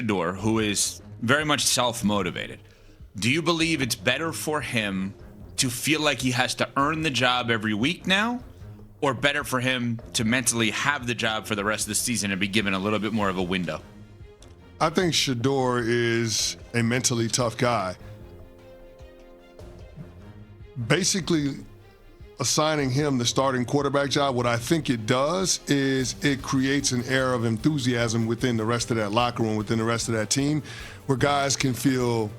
Shedeur, who is very much self-motivated, do you believe it's better for him to feel like he has to earn the job every week now, or better for him to mentally have the job for the rest of the season and be given a little bit more of a window? I think Shedeur is a mentally tough guy. Basically, assigning him the starting quarterback job, what I think it does is it creates an air of enthusiasm within the rest of that locker room, within the rest of that team, where guys can feel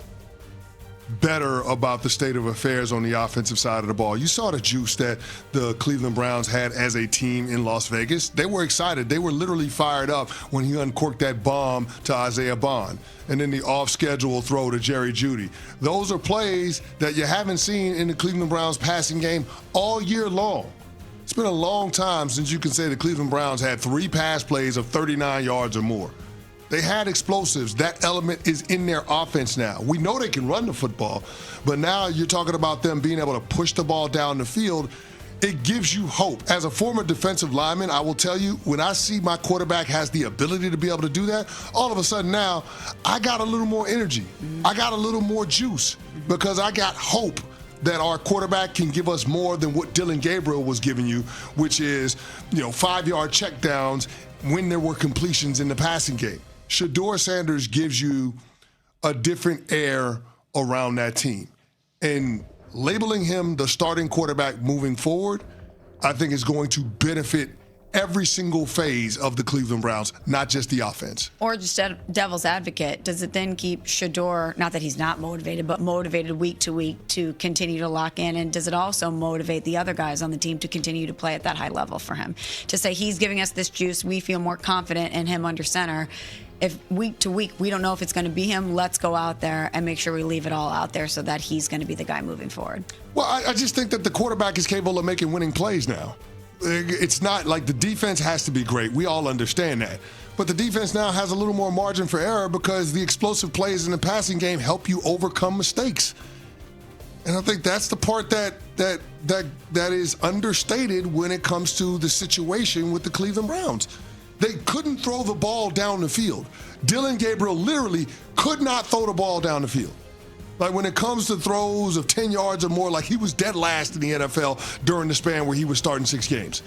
better about the state of affairs on the offensive side of the ball. You saw the juice that the Cleveland Browns had as a team in Las Vegas. They were excited. They were literally fired up when he uncorked that bomb to Isaiah Bond and then the off-schedule throw to Jerry Jeudy. Those are plays that you haven't seen in the Cleveland Browns passing game all year long. It's been a long time since you can say the Cleveland Browns had 3 pass plays of 39 yards or more. They had explosives. That element is in their offense now. We know they can run the football, but now you're talking about them being able to push the ball down the field. It gives you hope. As a former defensive lineman, I will tell you, when I see my quarterback has the ability to be able to do that, all of a sudden now, I got a little more energy. I got a little more juice because I got hope that our quarterback can give us more than what Dylan Gabriel was giving you, which is, 5-yard checkdowns when there were completions in the passing game. Shedeur Sanders gives you a different air around that team. And labeling him the starting quarterback moving forward, I think is going to benefit every single phase of the Cleveland Browns, not just the offense. Or just devil's advocate, does it then keep Shedeur, not that he's not motivated, but motivated week to week to continue to lock in? And does it also motivate the other guys on the team to continue to play at that high level for him? To say he's giving us this juice, we feel more confident in him under center. If week to week we don't know if it's going to be him, let's go out there and make sure we leave it all out there so that he's going to be the guy moving forward. Well, I just think that the quarterback is capable of making winning plays now. It's not like the defense has to be great. We all understand that. But the defense now has a little more margin for error because the explosive plays in the passing game help you overcome mistakes. And I think that's the part that is understated when it comes to the situation with the Cleveland Browns. They couldn't throw the ball down the field. Dylan Gabriel literally could not throw the ball down the field. Like when it comes to throws of 10 yards or more, like he was dead last in the NFL during the span where he was starting 6 games.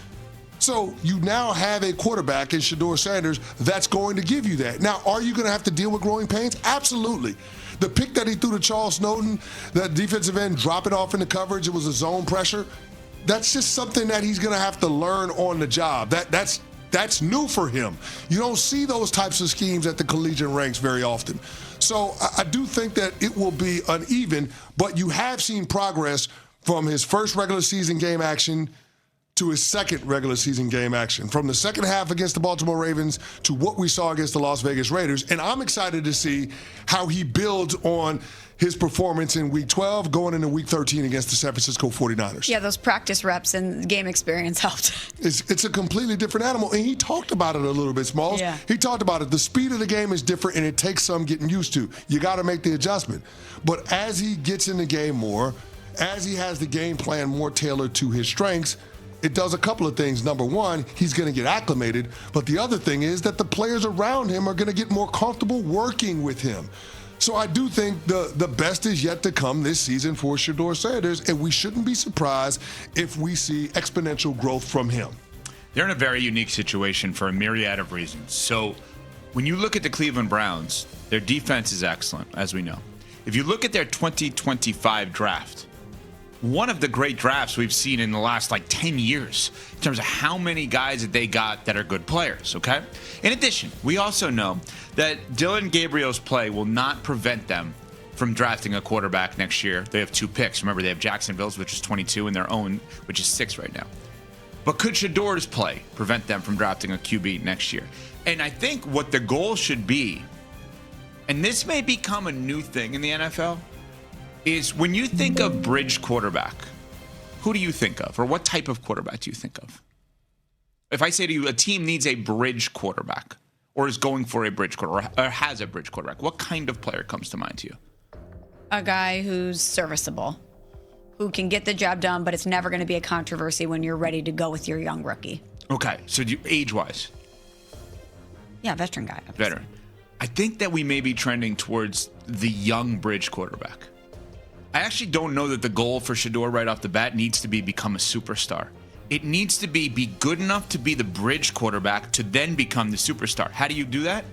So you now have a quarterback in Shedeur Sanders that's going to give you that. Now, are you going to have to deal with growing pains? Absolutely. The pick that he threw to Charles Snowden, that defensive end dropping off in the coverage, it was a zone pressure. That's just something that he's going to have to learn on the job. That's new for him. You don't see those types of schemes at the collegiate ranks very often. So I do think that it will be uneven, but you have seen progress from his first regular season game action to his second regular season game action, from the second half against the Baltimore Ravens to what we saw against the Las Vegas Raiders. And I'm excited to see how he builds on his performance in Week 12 going into Week 13 against the San Francisco 49ers. Yeah, those practice reps and game experience helped. It's a completely different animal, and he talked about it a little bit, Smalls. Yeah. He talked about it. The speed of the game is different, and it takes some getting used to. You got to make the adjustment. But as he gets in the game more, as he has the game plan more tailored to his strengths, it does a couple of things. Number one, he's going to get acclimated, but the other thing is that the players around him are going to get more comfortable working with him. So I do think the best is yet to come this season for Shedeur Sanders, and we shouldn't be surprised if we see exponential growth from him. They're in a very unique situation for a myriad of reasons. So when you look at the Cleveland Browns, their defense is excellent, as we know. If you look at their 2025 draft, one of the great drafts we've seen in the last 10 years in terms of how many guys that they got that are good players, okay? In addition, we also know that Dylan Gabriel's play will not prevent them from drafting a quarterback next year. They have 2 picks. Remember, they have Jacksonville's, which is 22, and their own, which is 6 right now. But could Shedeur's play prevent them from drafting a QB next year? And I think what the goal should be, and this may become a new thing in the NFL, is when you think of bridge quarterback, who do you think of? Or what type of quarterback do you think of? If I say to you, a team needs a bridge quarterback, or is going for a bridge quarterback, or has a bridge quarterback, what kind of player comes to mind to you? A guy who's serviceable, who can get the job done, but it's never going to be a controversy when you're ready to go with your young rookie. Okay, so age-wise? Yeah, veteran guy. Veteran. I think that we may be trending towards the young bridge quarterback. I actually don't know that the goal for Shedeur right off the bat needs to be become a superstar. It needs to be good enough to be the bridge quarterback to then become the superstar. How do you do that?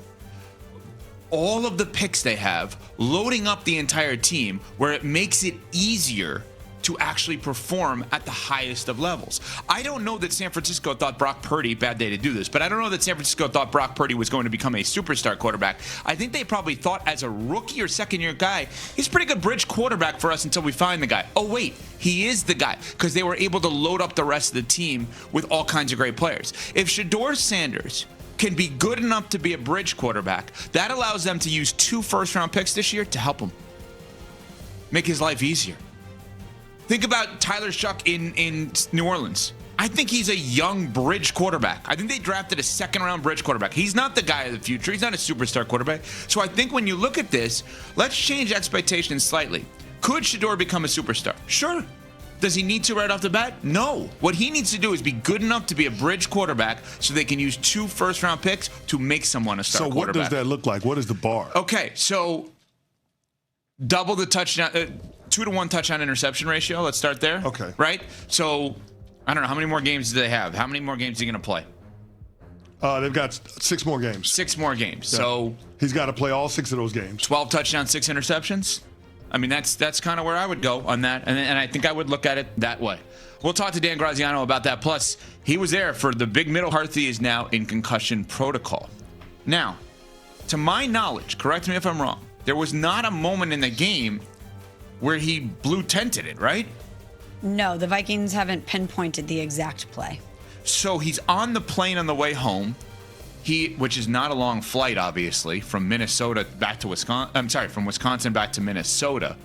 All of the picks they have, loading up the entire team where it makes it easier to actually perform at the highest of levels. I don't know that San Francisco thought Brock Purdy, bad day to do this, but I don't know that San Francisco thought Brock Purdy was going to become a superstar quarterback. I think they probably thought as a rookie or second-year guy, he's a pretty good bridge quarterback for us until we find the guy. Oh, wait, he is the guy, because they were able to load up the rest of the team with all kinds of great players. If Shedeur Sanders can be good enough to be a bridge quarterback, that allows them to use 2 first-round picks this year to help him make his life easier. Think about Tyler Shuck in New Orleans. I think he's a young bridge quarterback. I think they drafted a second-round bridge quarterback. He's not the guy of the future. He's not a superstar quarterback. So I think when you look at this, let's change expectations slightly. Could Shedeur become a superstar? Sure. Does he need to right off the bat? No. What he needs to do is be good enough to be a bridge quarterback so they can use 2 first-round picks to make someone a star quarterback. So what does that look like? What is the bar? Okay, so double the touchdown, 2-to-1 touchdown interception ratio. Let's start there. Okay. Right? So I don't know. How many more games do they have? How many more games are you going to play? They've got 6 more games. 6 more games. Yeah. So he's got to play all 6 of those games. 12 touchdowns, 6 interceptions. I mean, that's kind of where I would go on that. And I think I would look at it that way. We'll talk to Dan Graziano about that. Plus, he was there for the big middle. Harthy is now in concussion protocol. Now, to my knowledge, correct me if I'm wrong, there was not a moment in the game where he blue tented it, right? No, the Vikings haven't pinpointed the exact play. So he's on the plane on the way home. Which is not a long flight, obviously, from Minnesota back to Wisconsin. I'm sorry, from Wisconsin back to Minnesota.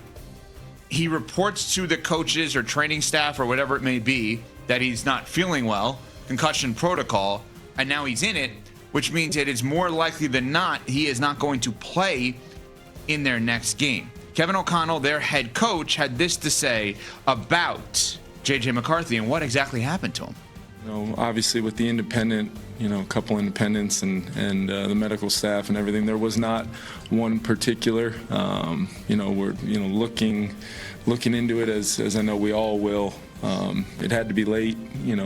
He reports to the coaches or training staff or whatever it may be that he's not feeling well, concussion protocol, and now he's in it, which means it is more likely than not he is not going to play in their next game. Kevin O'Connell, their head coach, had this to say about J.J. McCarthy and what exactly happened to him. Obviously with the independent, a couple independents and the medical staff and everything, there was not one particular. We're looking into it as I know we all will. It had to be late,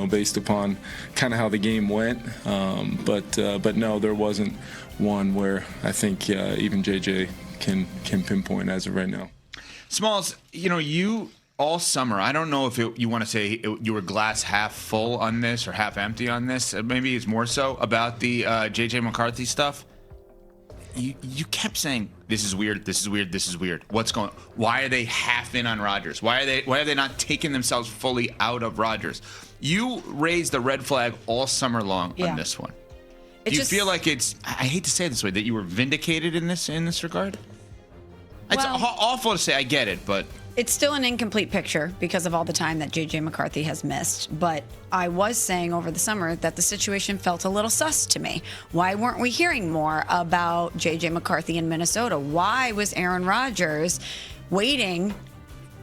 based upon kind of how the game went. But no, there wasn't one where I think even JJ can pinpoint as of right now. Smalls, you all summer, I don't know if you want to say you were glass half full on this or half empty on this. Maybe it's more so about the J.J. McCarthy stuff. You kept saying, this is weird, this is weird, this is weird. What's going on? Why are they half in on Rodgers? Why are they not taking themselves fully out of Rodgers? You raised the red flag all summer long on this one. Do you feel like it's, I hate to say it this way, that you were vindicated in this regard? It's awful to say, I get it, but it's still an incomplete picture because of all the time that J.J. McCarthy has missed. But I was saying over the summer that the situation felt a little sus to me. Why weren't we hearing more about J.J. McCarthy in Minnesota? Why was Aaron Rodgers waiting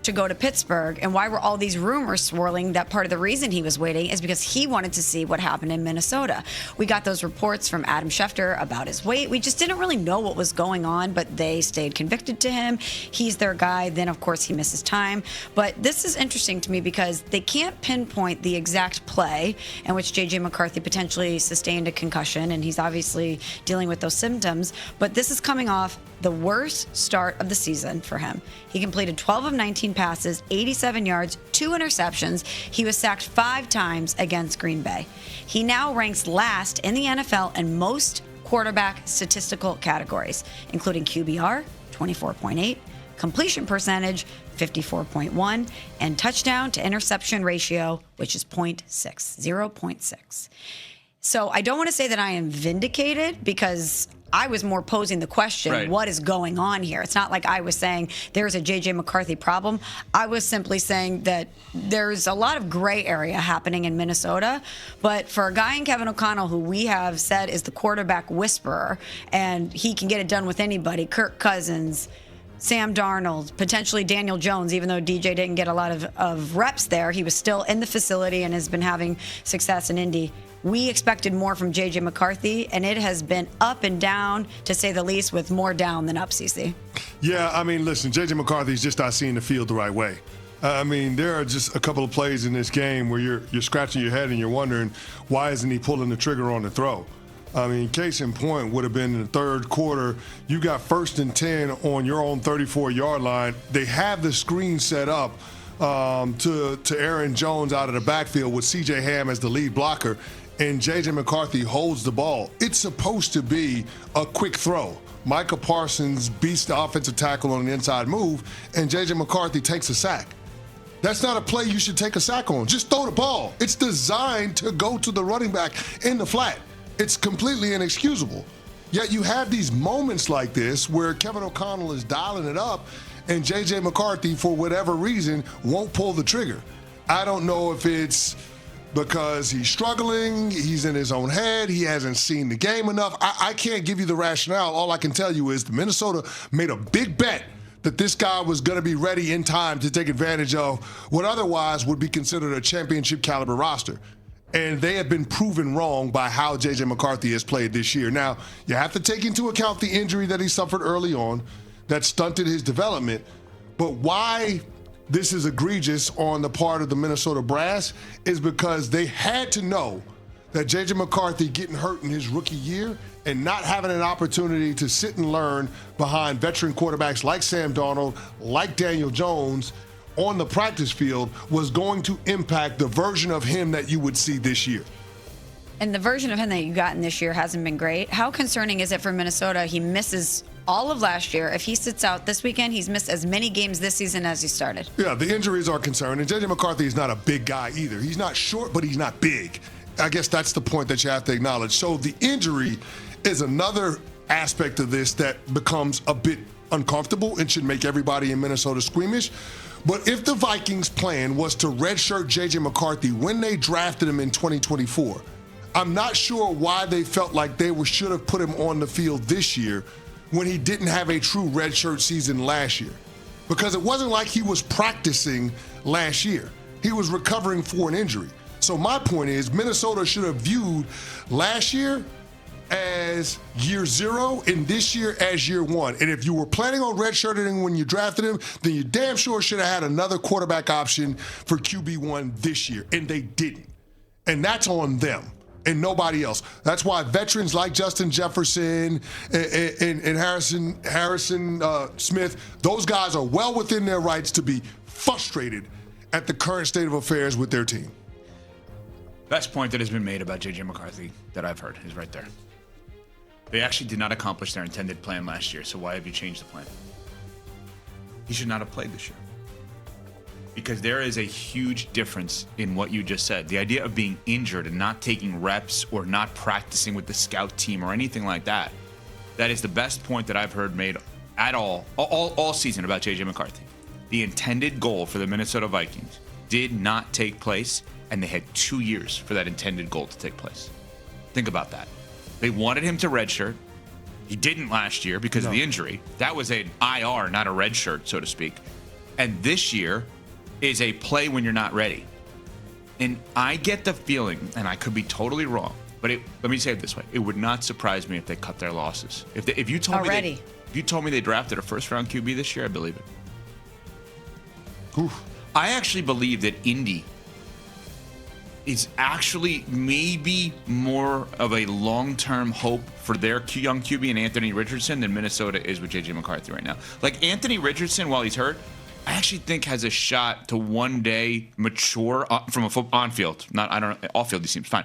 to go to Pittsburgh, and why were all these rumors swirling that part of the reason he was waiting is because he wanted to see what happened in Minnesota? We got those reports from Adam Schefter about his weight. We just didn't really know what was going on, but they stayed convicted to him. He's their guy. Then, of course, he misses time. But this is interesting to me because they can't pinpoint the exact play in which J.J. McCarthy potentially sustained a concussion, and he's obviously dealing with those symptoms. But this is coming off the worst start of the season for him. He completed 12 of 19 passes, 87 yards, 2 interceptions. He was sacked 5 times against Green Bay. He now ranks last in the NFL in most quarterback statistical categories, including QBR, 24.8, completion percentage, 54.1, and touchdown to interception ratio, which is 0.6. So I don't want to say that I am vindicated because I was more posing the question, right, what is going on here? It's not like I was saying there's a J.J. McCarthy problem. I was simply saying that there's a lot of gray area happening in Minnesota. But for a guy in Kevin O'Connell, who we have said is the quarterback whisperer, and he can get it done with anybody, Kirk Cousins, Sam Darnold, potentially Daniel Jones, even though DJ didn't get a lot of reps there, he was still in the facility and has been having success in Indy. we expected more from J.J. McCarthy, and it has been up and down, to say the least, with more down than up, CC. Yeah, I mean, listen, J.J. McCarthy's just not seeing the field the right way. I mean, there are just a couple of plays in this game where you're scratching your head and you're wondering, why isn't he pulling the trigger on the throw? I mean, case in point would have been in the third quarter. You got 1st and 10 on your own 34-yard line. They have the screen set up to Aaron Jones out of the backfield with C.J. Ham as the lead blocker, and J.J. McCarthy holds the ball. It's supposed to be a quick throw. Micah Parsons beats the offensive tackle on an inside move, and J.J. McCarthy takes a sack. That's not a play you should take a sack on. Just throw the ball. It's designed to go to the running back in the flat. It's completely inexcusable. Yet you have these moments like this where Kevin O'Connell is dialing it up and J.J. McCarthy, for whatever reason, won't pull the trigger. I don't know if it's because he's struggling, he's in his own head, he hasn't seen the game enough. I can't give you the rationale. All I can tell you is the Minnesota made a big bet that this guy was going to be ready in time to take advantage of what otherwise would be considered a championship caliber roster. And they have been proven wrong by how J.J. McCarthy has played this year. Now, you have to take into account the injury that he suffered early on that stunted his development. But why this is egregious on the part of the Minnesota Brass is because they had to know that J.J. McCarthy getting hurt in his rookie year and not having an opportunity to sit and learn behind veteran quarterbacks like Sam Darnold, like Daniel Jones, on the practice field was going to impact the version of him that you would see this year. And the version of him that you gotten this year hasn't been great. How concerning is it for Minnesota? He misses all of last year. If he sits out this weekend, he's missed as many games this season as he started. Yeah, the injuries are concerning. And J.J. McCarthy is not a big guy either. He's not short, but he's not big. I guess that's the point that you have to acknowledge. So the injury is another aspect of this that becomes a bit uncomfortable and should make everybody in Minnesota squeamish. But if the Vikings' plan was to redshirt J.J. McCarthy when they drafted him in 2024, I'm not sure why they felt like they should have put him on the field this year when he didn't have a true redshirt season last year. Because it wasn't like he was practicing last year. He was recovering for an injury. So my point is, Minnesota should have viewed last year as year 0 and this year as year 1. And if you were planning on redshirting him when you drafted him, then you damn sure should have had another quarterback option for QB1 this year. And they didn't. And that's on them and nobody else. That's why veterans like Justin Jefferson and Harrison Smith, those guys are well within their rights to be frustrated at the current state of affairs with their team. Best point that has been made about J.J. McCarthy that I've heard is right there. They actually did not accomplish their intended plan last year, so why have you changed the plan? He should not have played this year. Because there is a huge difference in what you just said. The idea of being injured and not taking reps or not practicing with the scout team or anything like that, that is the best point that I've heard made at all season about J.J. McCarthy. The intended goal for the Minnesota Vikings did not take place, and they had 2 years for that intended goal to take place. Think about that. They wanted him to redshirt. He didn't last year because of the injury. That was an IR, not a redshirt, so to speak. And this year is a play when you're not ready. And I get the feeling, and I could be totally wrong, but let me say it this way. It would not surprise me if they cut their losses. If you told me they drafted a first-round QB this year, I believe it. Oof. I actually believe that Indy is actually maybe more of a long-term hope for their young QB and Anthony Richardson than Minnesota is with J.J. McCarthy right now. Like Anthony Richardson, while he's hurt, I actually think has a shot to one day mature from a on-field. Off-field, he seems fine.